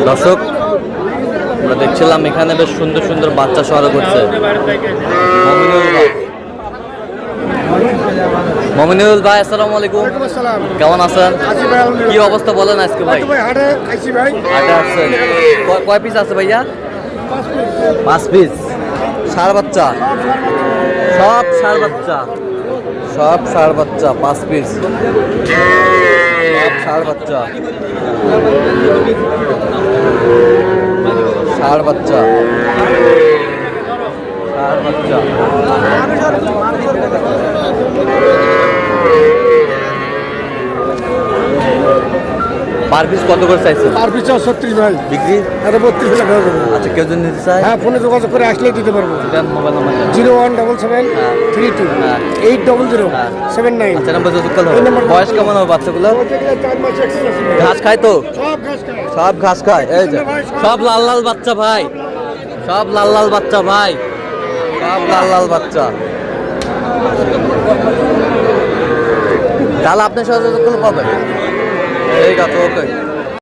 দর্শক আমরা দেখছিলাম এখানে বেশ সুন্দর সুন্দর বাচ্চা সংগ্রহ করছে মমিনুল ভাই। আসসালামু আলাইকুম, কেমন আছেন? কি অবস্থা বলেন আজকে ভাই? হাটে আসছেন, কয় পিস আছে ভাইয়া? 5 পিস ষাঁড় বাচ্চা, সব ষাঁড় বাচ্চা, সব ষাঁড় বাচ্চা 5 পিস, সব ষাঁড় বাচ্চা, ষাঁড় বাচ্চা, ষাঁড় বাচ্চা। পার পিস কত করে চাইছেন? পার পিস 36 ভাই, বিক্রি এটা 32 টাকা করে দেবো। আচ্ছা, কেউ যদি নিতে চায়? হ্যাঁ, ফোনে যোগাযোগ করে আসলেই দিতে পারবো। Mobile number 0177328079। আচ্ছা, নাম্বার যোগাযোগ করলে হবে। বয়স কেমন হবে বাচ্চাগুলো? 4 মাস এক্সট্রা আছে। ঘাস খায় তো? সব ঘাস খায়। সব ঘাস খায়। এই যে সব লাল লাল বাচ্চা ভাই, সব লাল লাল বাচ্চা ভাই, সব লাল লাল বাচ্চা। তাহলে আপনি সহযোগ করলে পাবেন। ঠিক আছে, ওকে।